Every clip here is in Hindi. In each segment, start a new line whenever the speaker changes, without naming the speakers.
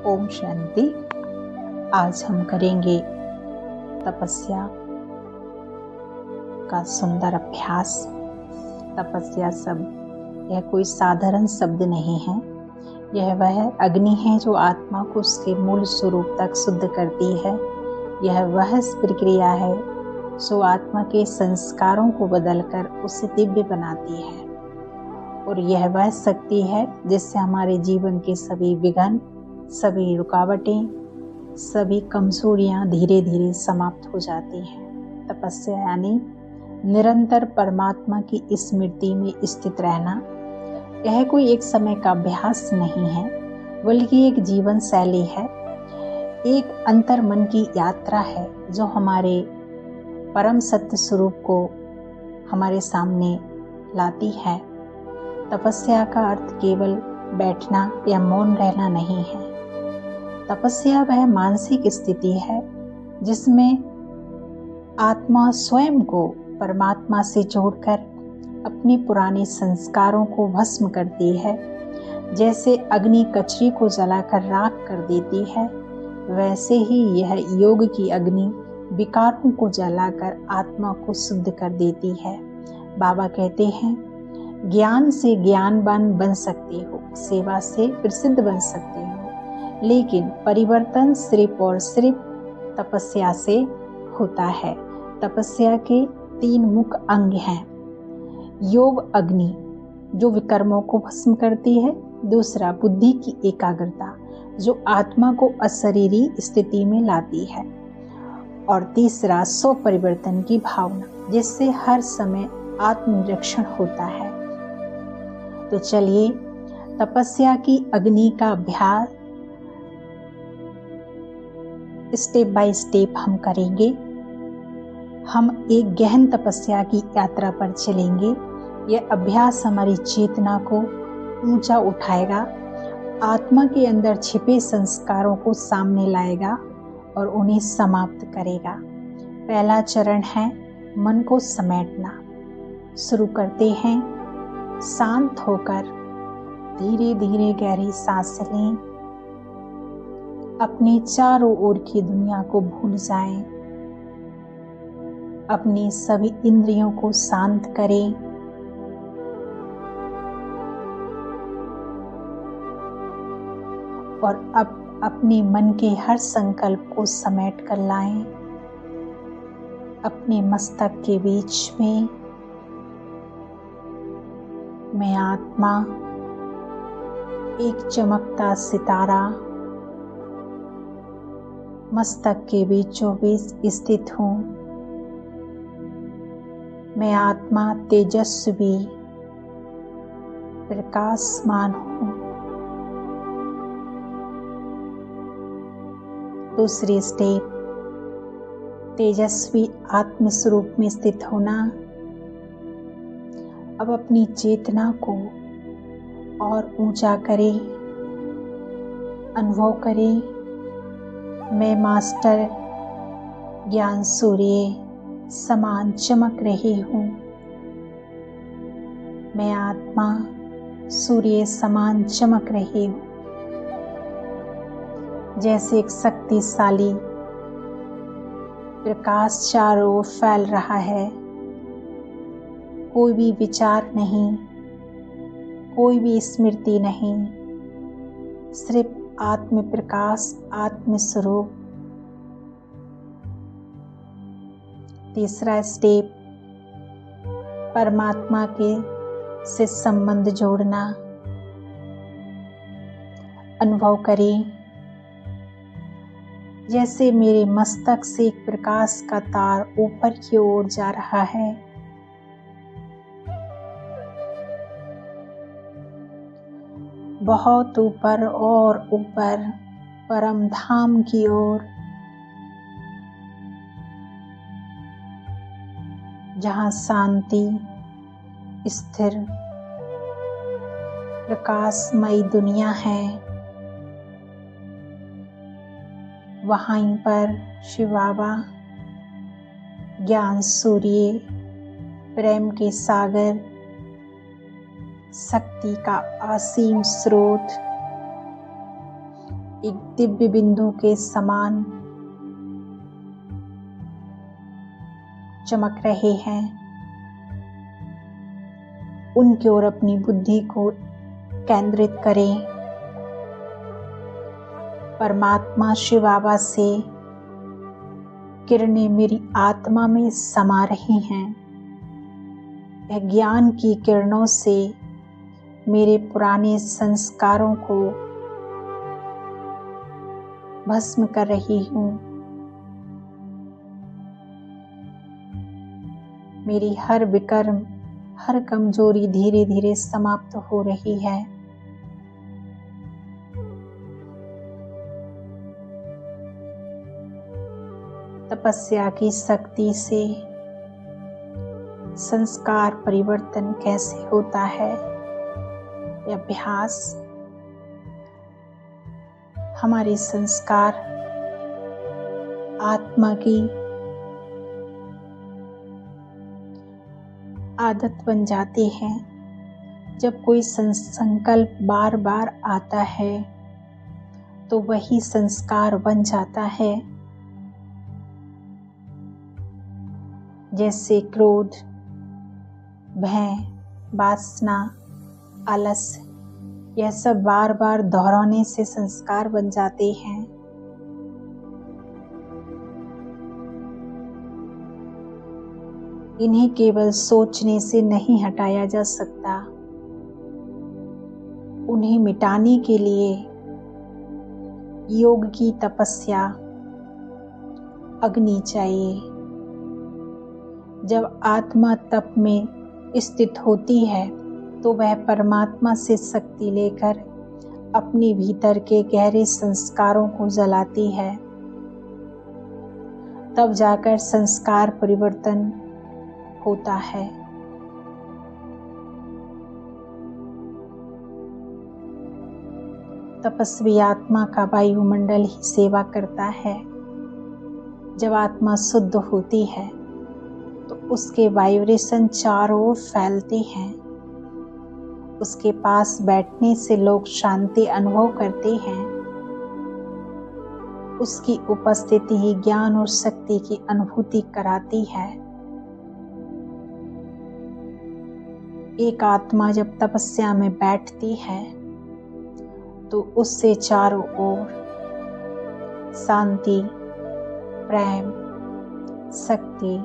ओम शांति। आज हम करेंगे तपस्या का सुंदर अभ्यास। तपस्या शब्द यह कोई साधारण शब्द नहीं है। यह वह अग्नि है जो आत्मा को उसके मूल स्वरूप तक शुद्ध करती है। यह वह प्रक्रिया है जो आत्मा के संस्कारों को बदलकर उसे दिव्य बनाती है। और यह वह शक्ति है जिससे हमारे जीवन के सभी विघ्न, सभी रुकावटें, सभी कमजोरियां धीरे धीरे समाप्त हो जाती हैं। तपस्या यानी निरंतर परमात्मा की स्मृति में स्थित रहना। यह कोई एक समय का अभ्यास नहीं है, बल्कि एक जीवन शैली है, एक अंतर मन की यात्रा है जो हमारे परम सत्य स्वरूप को हमारे सामने लाती है। तपस्या का अर्थ केवल बैठना या मौन रहना नहीं है। तपस्या वह मानसिक स्थिति है जिसमें आत्मा स्वयं को परमात्मा से जोड़कर अपने पुराने संस्कारों को भस्म करती है। जैसे अग्नि कचरे को जलाकर राख कर देती है, वैसे ही यह योग की अग्नि विकारों को जलाकर आत्मा को शुद्ध कर देती है। बाबा कहते हैं, ज्ञान से ज्ञानवान बन सकते हो, सेवा से प्रसिद्ध बन सकते हो, लेकिन परिवर्तन सिर्फ और सिर्फ तपस्या से होता है। तपस्या के 3 मुख्य अंग हैं। योग अग्नि जो विकर्मों को भस्म करती है, दूसरा बुद्धि की एकाग्रता जो आत्मा को अशरीरी स्थिति में लाती है, और तीसरा स्व परिवर्तन की भावना जिससे हर समय आत्मनिरीक्षण होता है। तो चलिए तपस्या की अग्नि का अभ्यास स्टेप बाय स्टेप हम करेंगे। हम एक गहन तपस्या की यात्रा पर चलेंगे। यह अभ्यास हमारी चेतना को ऊंचा उठाएगा, आत्मा के अंदर छिपे संस्कारों को सामने लाएगा और उन्हें समाप्त करेगा। पहला चरण है मन को समेटना। शुरू करते हैं। शांत होकर धीरे धीरे गहरी सांस लें। अपने चारों ओर की दुनिया को भूल जाएं। अपनी सभी इंद्रियों को शांत करें। और अब अपने मन के हर संकल्प को समेट कर लाएं। अपने मस्तक के बीच में मैं आत्मा एक चमकता सितारा मस्तक के बीचों बीच स्थित हूँ। मैं आत्मा तेजस्वी प्रकाशमान हूँ। दूसरी स्टेप, तेजस्वी आत्म स्वरूप में स्थित होना। अब अपनी चेतना को और ऊंचा करें। अनुभव करें, मैं मास्टर ज्ञान सूर्य समान चमक रही हूँ। मैं आत्मा सूर्य समान चमक रही हूँ। जैसे एक शक्तिशाली प्रकाश चारों ओर फैल रहा है। कोई भी विचार नहीं, कोई भी स्मृति नहीं, सिर्फ आत्म प्रकाश, आत्म स्वरूप। तीसरा स्टेप, परमात्मा के से संबंध जोड़ना। अनुभव करें, जैसे मेरे मस्तक से एक प्रकाश का तार ऊपर की ओर जा रहा है। बहुत ऊपर और ऊपर परम धाम की ओर, जहाँ शांति, स्थिर, प्रकाशमयी दुनिया है। वहीं पर शिव बाबा ज्ञान सूर्य, प्रेम के सागर, शक्ति का असीम स्रोत एक दिव्य बिंदु के समान चमक रहे हैं, उनकी ओर अपनी बुद्धि को केंद्रित करें। परमात्मा शिव बाबा से किरणें मेरी आत्मा में समा रही हैं। यह ज्ञान की किरणों से मेरे पुराने संस्कारों को भस्म कर रही हूँ। मेरी हर विकर्म, हर कमजोरी धीरे धीरे समाप्त हो रही है। तपस्या की शक्ति से संस्कार परिवर्तन कैसे होता है? यह अभ्यास हमारे संस्कार आत्मा की आदत बन जाती है। जब कोई संकल्प बार बार आता है तो वही संस्कार बन जाता है। जैसे क्रोध, भय, वासना, आलस, यह सब बार बार दोहराने से संस्कार बन जाते हैं। इन्हें केवल सोचने से नहीं हटाया जा सकता। उन्हें मिटाने के लिए योग की तपस्या, अग्नि चाहिए। जब आत्मा तप में स्थित होती है तो वह परमात्मा से शक्ति लेकर अपने भीतर के गहरे संस्कारों को जलाती है। तब जाकर संस्कार परिवर्तन होता है। तपस्वी आत्मा का वायुमंडल ही सेवा करता है। जब आत्मा शुद्ध होती है तो उसके वाइब्रेशन चारों ओर फैलते हैं। उसके पास बैठने से लोग शांति अनुभव करते हैं। उसकी उपस्थिति ही ज्ञान और शक्ति की अनुभूति कराती है। एक आत्मा जब तपस्या में बैठती है तो उससे चारों ओर शांति, प्रेम, शक्ति,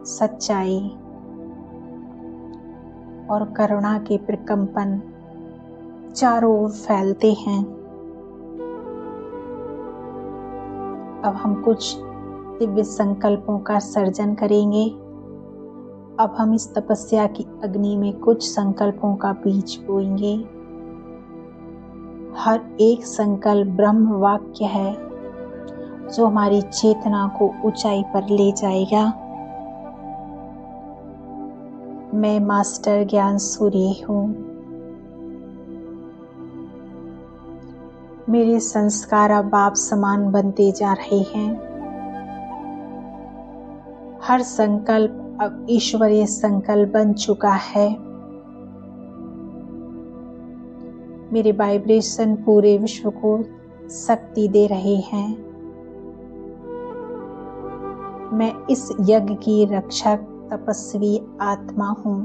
सच्चाई और करुणा के प्रकंपन चारों ओर फैलते हैं। अब हम कुछ दिव्य संकल्पों का सर्जन करेंगे। अब हम इस तपस्या की अग्नि में कुछ संकल्पों का बीज बोएंगे। हर एक संकल्प ब्रह्म वाक्य है जो हमारी चेतना को ऊंचाई पर ले जाएगा। मैं मास्टर ज्ञान सूर्य हूँ। मेरे संस्कार अब बाप समान बनते जा रहे हैं। हर संकल्प अब ईश्वरीय संकल्प बन चुका है। मेरे वाइब्रेशन पूरे विश्व को शक्ति दे रहे हैं। मैं इस यज्ञ की रक्षक तपस्वी आत्मा हूँ।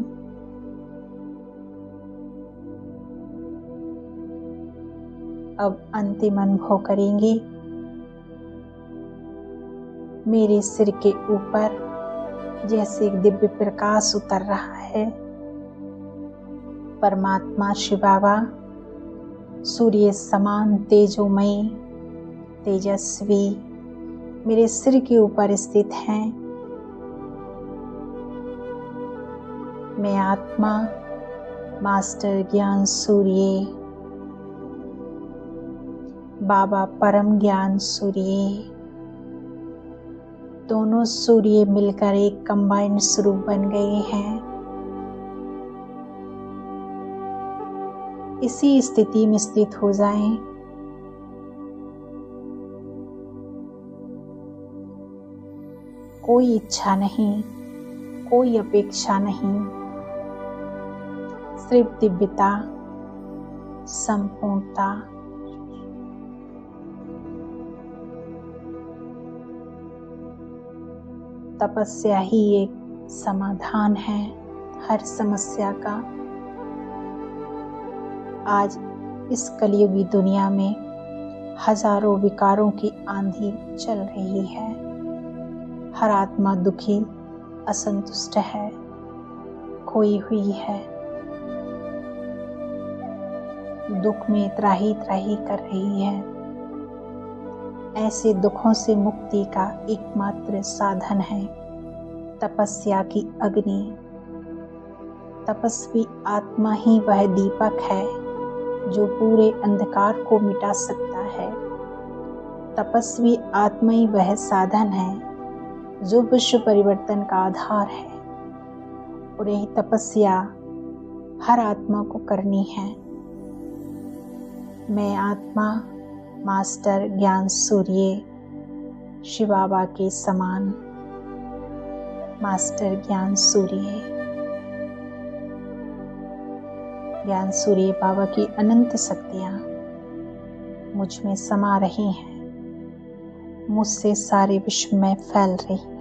अब अंतिम अनुभव करेंगे। मेरे सिर के ऊपर जैसे एक दिव्य प्रकाश उतर रहा है। परमात्मा शिव बाबा सूर्य समान तेजोमयी, तेजस्वी मेरे सिर के ऊपर स्थित हैं। मैं आत्मा मास्टर ज्ञान सूर्य, बाबा परम ज्ञान सूर्य, दोनों सूर्य मिलकर एक कंबाइंड स्वरूप बन गए हैं। इसी स्थिति में स्थित हो जाएं। कोई इच्छा नहीं, कोई अपेक्षा नहीं, सिर्फ दिव्यता, संपूर्णता तपस्या ही एक समाधान है हर समस्या का। आज इस कलयुगी दुनिया में हजारों विकारों की आंधी चल रही है। हर आत्मा दुखी, असंतुष्ट है, खोई हुई है, दुख में त्राही त्राही कर रही है। ऐसे दुखों से मुक्ति का एकमात्र साधन है तपस्या की अग्नि। तपस्वी आत्मा ही वह दीपक है जो पूरे अंधकार को मिटा सकता है। तपस्वी आत्मा ही वह साधन है जो विश्व परिवर्तन का आधार है, और यही तपस्या हर आत्मा को करनी है। मैं आत्मा मास्टर ज्ञान सूर्य शिव बाबा के समान मास्टर ज्ञान सूर्य बाबा की अनंत शक्तियाँ मुझ में समा रही हैं, मुझसे सारे विश्व में फैल रही हैं।